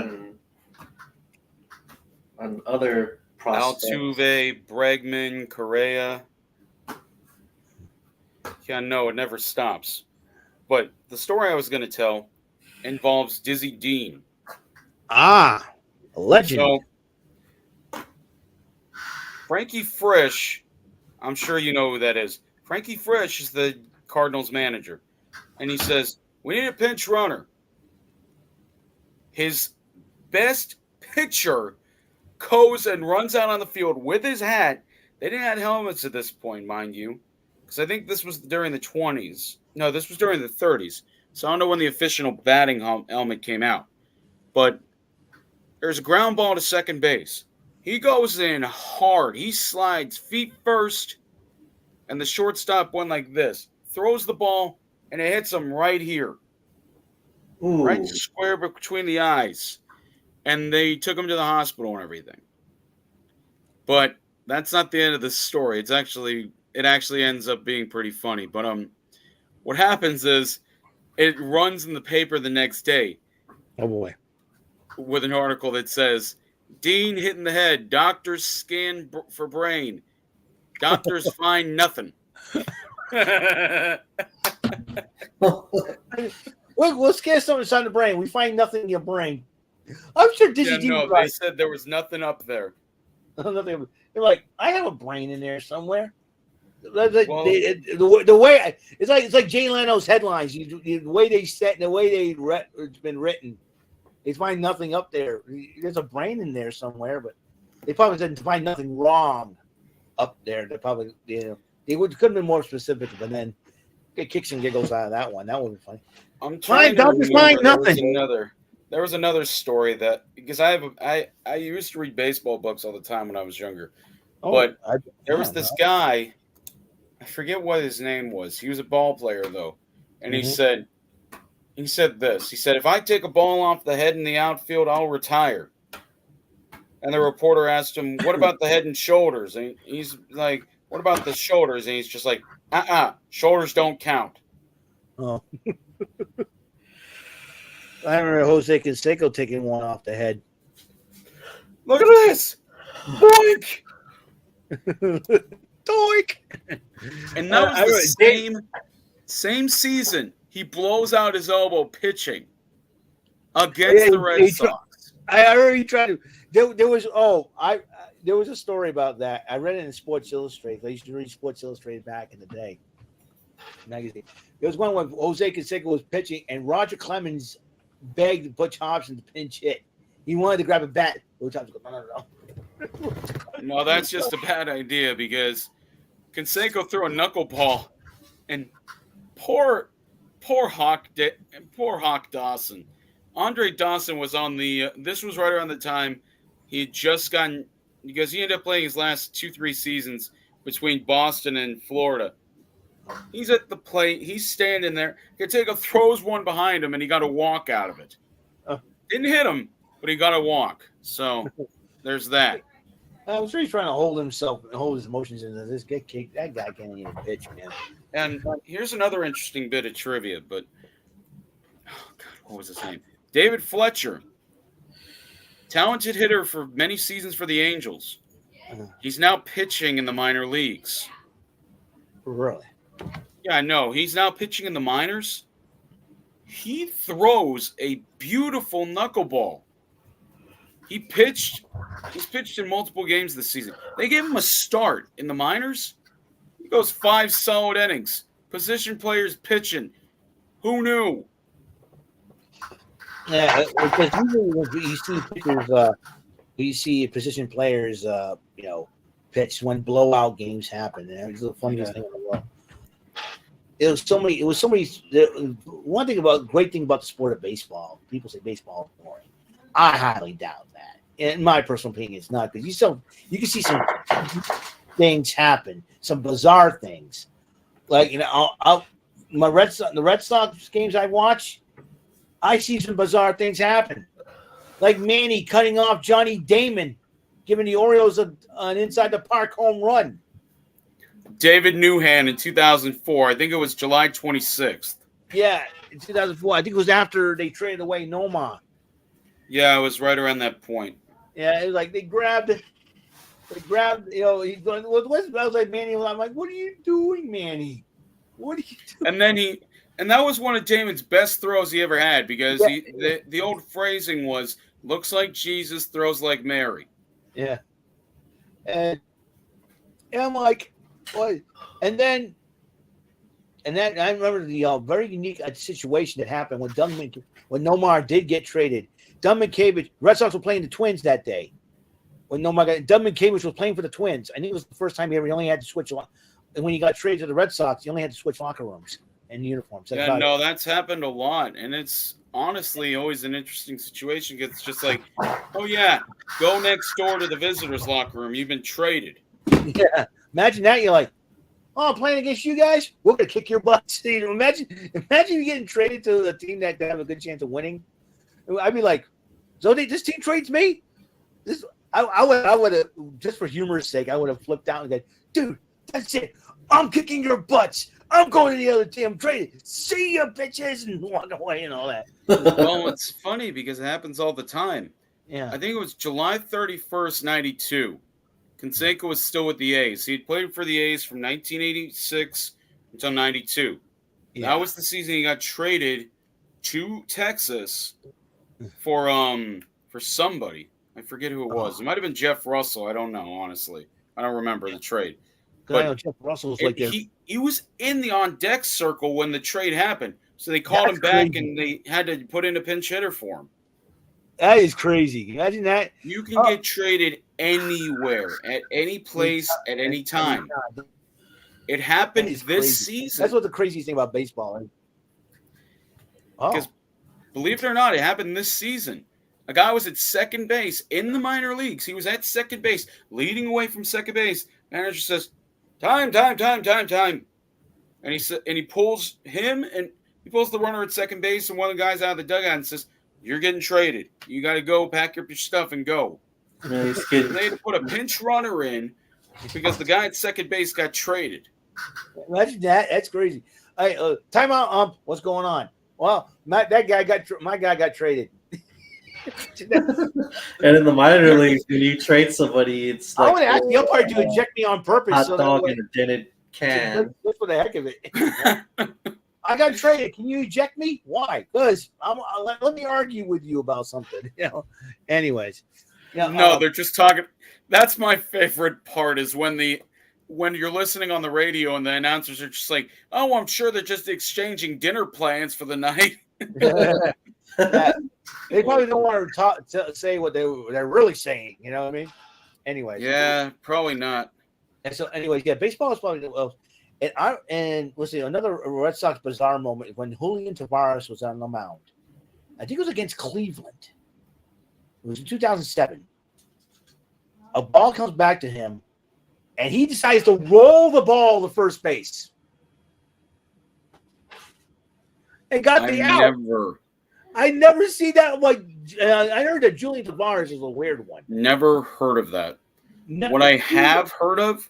and other prospects. Altuve, Bregman, Correa. Yeah, no, it never stops. But the story I was going to tell involves Dizzy Dean. A legend. So, Frankie Frisch, I'm sure you know who that is. Frankie Frisch is the Cardinals manager. And he says, we need a pinch runner. His best pitcher goes and runs out on the field with his hat. They didn't have helmets at this point, mind you. Because I think this was during the 20s. No, this was during the 30s. So I don't know when the official batting helmet came out. But there's a ground ball to second base. He goes in hard. He slides feet first. And the shortstop went like this. Throws the ball, and it hits him right here. Ooh. Right square between the eyes. And they took him to the hospital and everything. But that's not the end of the story. It actually ends up being pretty funny. But what happens is it runs in the paper the next day. Oh boy. With an article that says, Dean hit in the head. Doctors scan for brain. Doctors find nothing. We'll scan something inside the brain. We find nothing in your brain. I'm sure Dizzy Dean. No, they said there was nothing up there. They're like, I have a brain in there somewhere. The way it's like Jay Leno's headlines. The way they set, the way it's been written, they find nothing up there. There's a brain in there somewhere, but they probably didn't find nothing wrong up there. They probably, they could have been more specific, but then get kicks and giggles out of that one. That would be funny. I'm trying Don't to find remember. nothing. There was another story that because I used to read baseball books all the time when I was younger, but there was this guy. I forget what his name was. He was a ball player though, and he said this. He said, "If I take a ball off the head in the outfield, I'll retire." And the reporter asked him, "What about the head and shoulders?" And he's like, "What about the shoulders?" And he's just like, shoulders don't count. Oh. I remember Jose Canseco taking one off the head. Look at this! Boink! Doink! And that was the same season. He blows out his elbow pitching against the Red Sox. I already tried to. There was a story about that. I read it in Sports Illustrated. I used to read Sports Illustrated back in the day. Magazine. There was one when Jose Canseco was pitching, and Roger Clemens begged Butch Hobson to pinch hit. He wanted to grab a bat. Butch Hobson goes, no. No, that's just a bad idea because Canseco threw a knuckleball, and poor Hawk Dawson. Andre Dawson was on the. This was right around the time he had just gotten because he ended up playing his last 2-3 seasons between Boston and Florida. He's at the plate. He's standing there. Canseco throws one behind him, and he got a walk out of it. Didn't hit him, but he got a walk. So there's that. I was really trying to hold his emotions in this. Get kicked. That guy can't even pitch, man. And here's another interesting bit of trivia. But what was his name? David Fletcher, talented hitter for many seasons for the Angels. He's now pitching in the minor leagues. Really? Yeah, I know. He's now pitching in the minors. He throws a beautiful knuckleball. He's pitched in multiple games this season. They gave him a start in the minors. He goes 5 solid innings. Position players pitching. Who knew? Yeah, because usually when you see pitchers, you see position players, pitch when blowout games happen. And it's the funniest thing in the world. Great thing about the sport of baseball. People say baseball is boring. I highly doubt that. In my personal opinion, it's not because you can see some things happen, some bizarre things. Like the Red Sox games I watch, I see some bizarre things happen. Like Manny cutting off Johnny Damon, giving the Orioles an inside the park home run. David Newhan in 2004. I think it was July 26th. Yeah, in 2004. I think it was after they traded away Nomar. Yeah, it was right around that point. Yeah, it was like they grabbed, he's going, what's I was like, Manny, I'm like, what are you doing, Manny? What are you doing? And that was one of Damon's best throws he ever had because the old phrasing was, looks like Jesus, throws like Mary. Yeah. And I'm like, what? And then I remember the very unique situation that happened when Nomar did get traded. Dunman Cavich, Red Sox were playing the Twins that day. When Dunman Cavich was playing for the Twins. I think it was the first time he only had to switch. And when he got traded to the Red Sox, he only had to switch locker rooms and uniforms. That's happened a lot. And it's honestly always an interesting situation because it's just like, oh, yeah, go next door to the visitors' locker room. You've been traded. Yeah. Imagine that. You're like, oh, I'm playing against you guys? We're going to kick your butts. Imagine you getting traded to a team that have a good chance of winning. I'd be like, so this team trades me? I would have, just for humor's sake, I would have flipped out and said, dude, that's it. I'm kicking your butts. I'm going to the other team. I'm traded. See ya, bitches, and walk away and all that. Well, it's funny because it happens all the time. Yeah. I think it was July 31st, 92. Canseco was still with the A's. He had played for the A's from 1986 until 92. Yeah. That was the season he got traded to Texas for somebody. I forget who it was. It might have been Jeff Russell. I don't know, honestly. I don't remember the trade. But I know Jeff Russell was like he was in the on-deck circle when the trade happened. So they called him back crazy. And they had to put in a pinch hitter for him. That is crazy. Imagine that. You can get traded anywhere, at any place, at any time. It happened this season. That's what the craziest thing about baseball is. Because believe it or not, it happened this season. A guy was at second base in the minor leagues. He was at second base, leading away from second base. Manager says, "Time." And he pulls him and he pulls the runner at second base and one of the guys out of the dugout and says, "You're getting traded. You got to go pack up your stuff and go." They had to put a pinch runner in because the guy at second base got traded. Imagine that. That's crazy. Hey, timeout. What's going on? Well, my guy got traded. And in the minor leagues, when you trade somebody, it's like I want to ask the umpire to eject me on purpose. Hot dog in a dented can. Just for the heck of it. I got traded. Can you eject me? Why? Because let me argue with you about something. Anyways. No, they're just talking. That's my favorite part is when you're listening on the radio and the announcers are just like, "Oh, I'm sure they're just exchanging dinner plans for the night." Yeah. They probably don't want to say what they're really saying. You know what I mean? Anyway. Yeah, probably not. And so, anyways, baseball is probably and let's see, another Red Sox bizarre moment when Julian Tavares was on the mound. I think it was against Cleveland. It was in 2007. A ball comes back to him, and he decides to roll the ball to first base. And got the out. I never see that. I heard that Julian Tavares is a weird one. Never heard of that. What I have heard of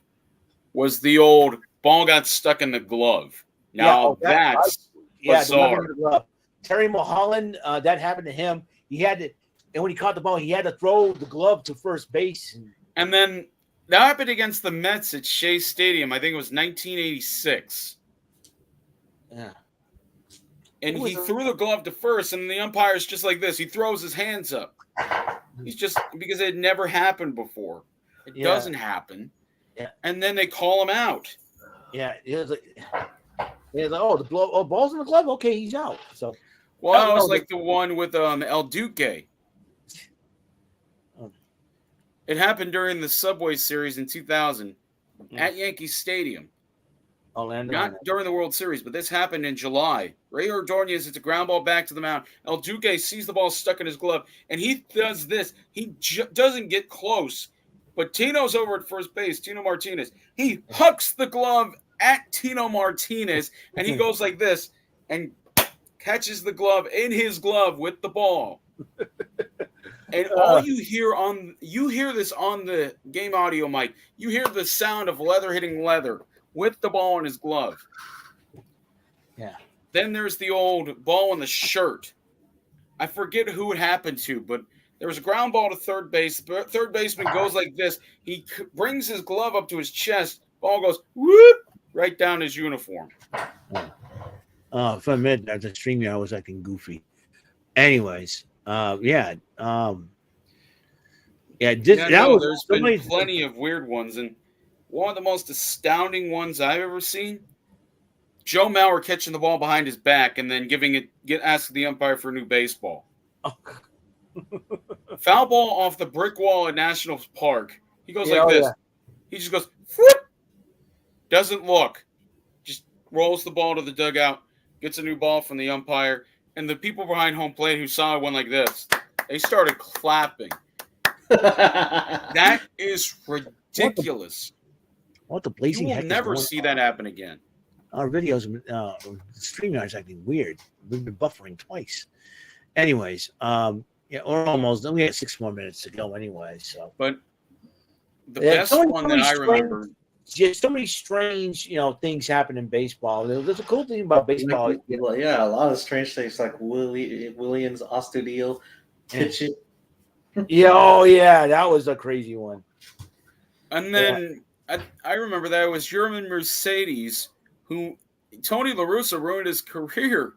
was the old ball got stuck in the glove. Now that's bizarre. Terry Mulholland, that happened to him. He had to, and when he caught the ball, he had to throw the glove to first base. And then that happened against the Mets at Shea Stadium. I think it was 1986. Yeah. And he threw the glove to first, and the umpire's just like this. He throws his hands up. He's just because it had never happened before. It doesn't happen. Yeah. And then they call him out. Yeah. It was like the ball's in the glove. Okay, he's out. So, well, that was like the one with El Duque. It happened during the Subway Series in 2000 at Yankee Stadium. Orlando. Not during the World Series, but this happened in July. Ray Ordonez hits a ground ball back to the mound. El Duque sees the ball stuck in his glove, and he does this. He doesn't get close, but Tino's over at first base, Tino Martinez. He hucks the glove at Tino Martinez, and he goes like this and catches the glove in his glove with the ball. And all you hear this on the game audio mic. You hear the sound of leather hitting leather with the ball in his glove. Yeah. Then there's the old ball in the shirt. I forget who it happened to, but there was a ground ball to third base. The third baseman goes like this. He brings his glove up to his chest. Ball goes whoop right down his uniform. If I admit at the stream, I was acting goofy. Anyways, there's been plenty of weird ones, and one of the most astounding ones I've ever seen, Joe Mauer catching the ball behind his back and then asking the umpire for a new baseball. Oh. Foul ball off the brick wall at National Park. He goes like this. Yeah. He just goes, whoop, doesn't look, just rolls the ball to the dugout, gets a new ball from the umpire, and the people behind home plate who saw it went like this. They started clapping. That is ridiculous. What the blazing heck? You will never see that happen again. Our videos, StreamYard is acting weird. We've been buffering twice. Anyways, we're almost. We got 6 more minutes to go anyway. So, but the best one that I remember. Just so many strange, things happen in baseball. There's a cool thing about baseball. A lot of strange things like Williams Astudillo pitching. That was a crazy one. And then I remember that it was Yerman Mercedes who Tony La Russa ruined his career.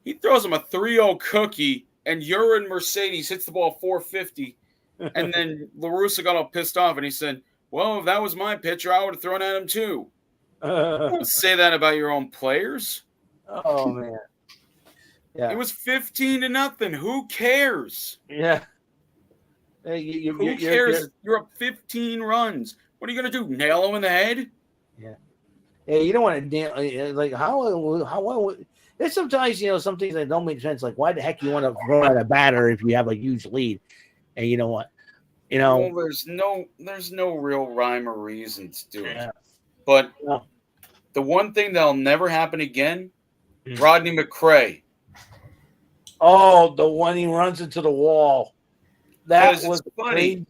He throws him a 3-0 cookie, and Yerman Mercedes hits the ball 450. And then La Russa got all pissed off, and he said, "Well, if that was my pitcher, I would have thrown at him too." Don't say that about your own players. Oh man. Yeah. It was 15-0. Who cares? Yeah. Who cares? You're up 15 runs. What are you going to do? Nail him in the head? Yeah. you don't want to like how. There's sometimes some things that don't make sense. Like why the heck you want to throw out a batter if you have a huge lead, and you know what, Well, there's no real rhyme or reason to do it. But the one thing that'll never happen again, Rodney McRae. Oh, the one he runs into the wall. That was funny.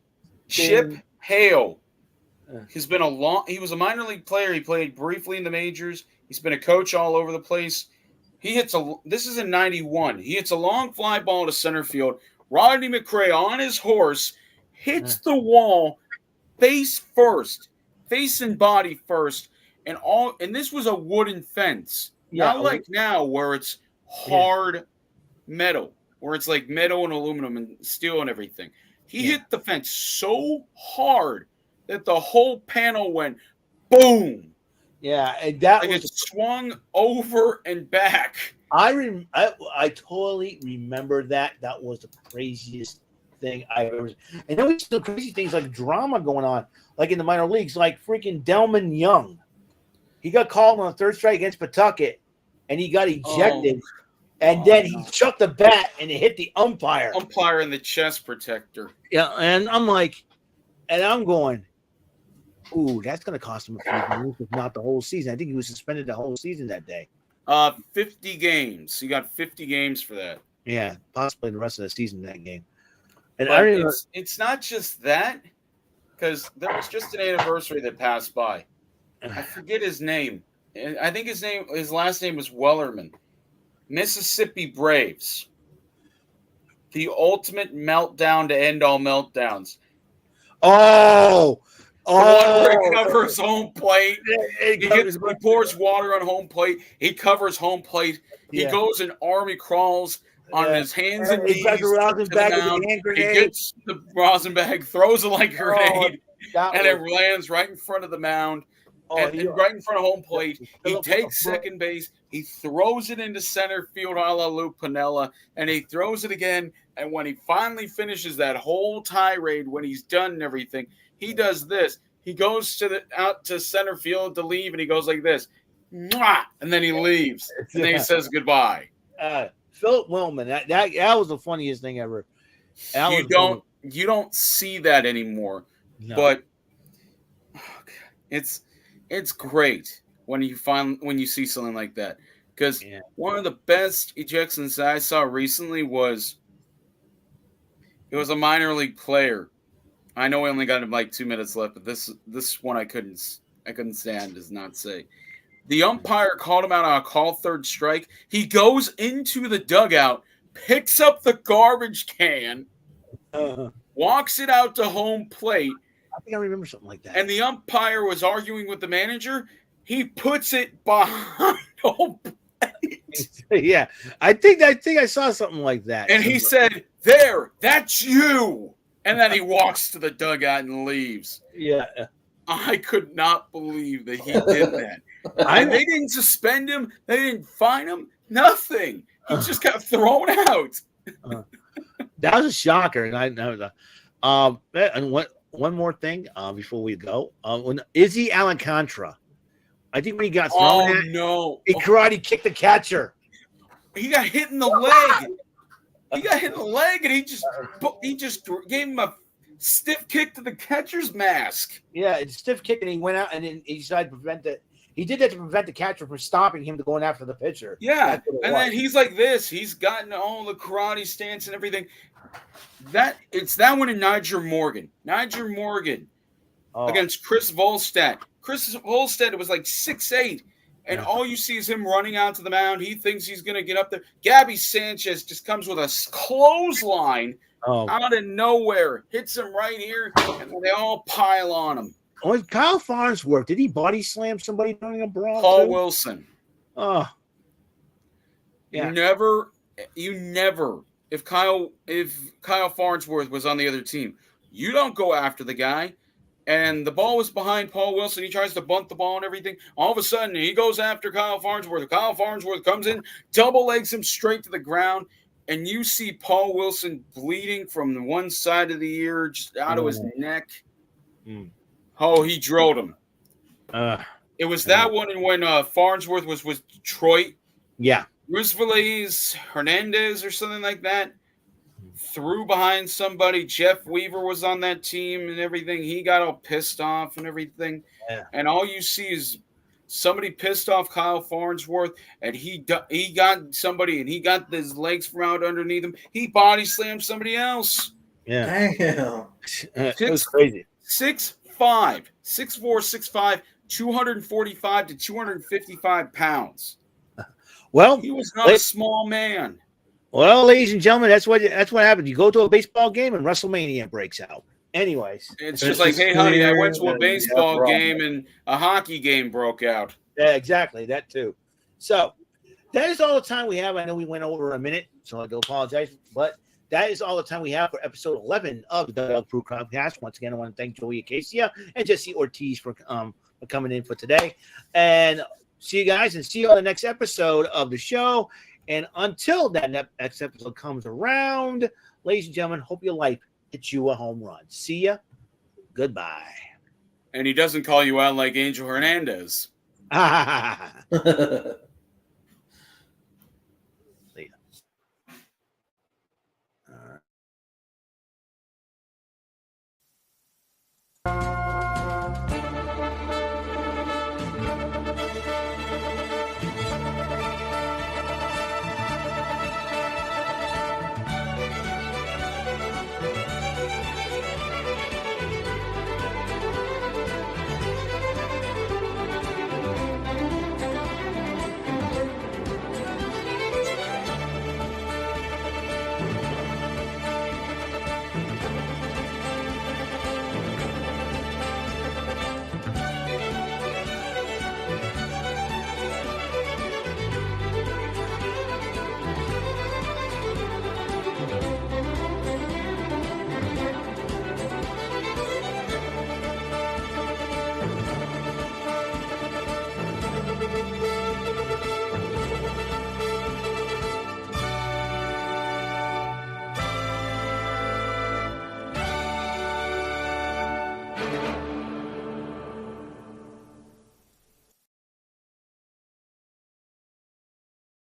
Chip Hale. He was a minor league player. He played briefly in the majors. He's been a coach all over the place. This is in 91. He hits a long fly ball to center field. Rodney McRae on his horse hits the wall face and body first. And this was a wooden fence. Not like now where it's hard metal, where it's like metal and aluminum and steel and everything. He hit the fence so hard that the whole panel went boom. Yeah, and that it swung over and back. I totally remember that. That was the craziest thing I've ever seen. And then we see crazy things like drama going on, like in the minor leagues, like freaking Delman Young. He got called on a third strike against Pawtucket, and he got ejected. And then he chucked the bat and it hit the umpire. Umpire in the chest protector. Yeah, and I'm going, ooh, that's going to cost him a few games, if not the whole season. I think he was suspended the whole season that day. 50 games. He got 50 games for that. Yeah, possibly the rest of the season that game. And but I remember, it's not just that, because there was just an anniversary that passed by. I forget his name. I think his last name was Wellerman. Mississippi Braves. The ultimate meltdown to end all meltdowns. Oh, the one where he covers home plate. He pours water on home plate. He covers home plate. He goes and army crawls on his hands and knees. He gets the rosin bag, throws it like a grenade, and it lands right in front of the mound. And right in front of home plate, he takes second base. He throws it into center field a la Lou Piniella, and he throws it again. And when he finally finishes that whole tirade, when he's done and everything, he does this. He goes out to center field to leave, and he goes like this, mwah! And then he leaves, and then he says goodbye. Philip Willman, that was the funniest thing ever. You don't see that anymore, but it's great when you see something like that, because one of the best ejections that I saw recently was a minor league player. I know we only got like 2 minutes left, but this one I couldn't stand does not say. The umpire called him out on a call third strike. He goes into the dugout, picks up the garbage can, walks it out to home plate. I think I remember something like that. And the umpire was arguing with the manager. He puts it behind home plate. Yeah, I think I saw something like that. And he said, "There, that's you." And then he walks to the dugout and leaves. Yeah. I could not believe that he did that. And they didn't suspend him. They didn't fine him. Nothing. He just got thrown out. That was a shocker. And I know that. And one more thing before we go. When Izzy Alcantara, I think when he got thrown he karate kicked the catcher. He got hit in the leg. And he just gave him a stiff kick to the catcher's mask. Yeah, it's a stiff kick, and he went out and then he decided to prevent it. He did that to prevent the catcher from stopping him to going after the pitcher. Yeah, and then he's like this. He's gotten all the karate stance and everything. It's that one in Niger Morgan against Chris Volstad. Chris Volstad was like 6'8", and all you see is him running out to the mound. He thinks he's going to get up there. Gabby Sanchez just comes with a clothesline out of nowhere, hits him right here, and they all pile on him. Oh, Kyle Farnsworth, did he body slam somebody during a brawl? Paul Wilson. Oh, yeah. You never. If Kyle Farnsworth was on the other team, you don't go after the guy. And the ball was behind Paul Wilson. He tries to bunt the ball and everything. All of a sudden, he goes after Kyle Farnsworth. Kyle Farnsworth comes in, double legs him straight to the ground. And you see Paul Wilson bleeding from the one side of the ear, just out of his neck. Oh, he drilled him. It was that one, and when Farnsworth was with Detroit. Yeah. Roosevelt Hernandez or something like that threw behind somebody. Jeff Weaver was on that team and everything. He got all pissed off and everything. Yeah. And all you see is somebody pissed off Kyle Farnsworth, and he got somebody, and he got his legs from out underneath him. He body slammed somebody else. Yeah. Damn. It was crazy. 6'5", 6'4", 6'5", 245 to 255 pounds. Well, He was not a small man. Well, ladies and gentlemen, that's what happens. You go to a baseball game and WrestleMania breaks out. Anyways, it's just like, hey, honey, I went to a baseball game and a hockey game broke out. Yeah, exactly. That too. So that is all the time we have. I know we went over a minute, so I do apologize, but that is all the time we have for episode 11 of the Dugout Crew Podcast. Once again, I want to thank Joey Acacia and Jesse Ortiz for coming in for today. And see you guys, and see you on the next episode of the show. And until that next episode comes around, ladies and gentlemen, hope your life hits you a home run. See ya. Goodbye. And he doesn't call you out like Angel Hernandez. See ya. All right.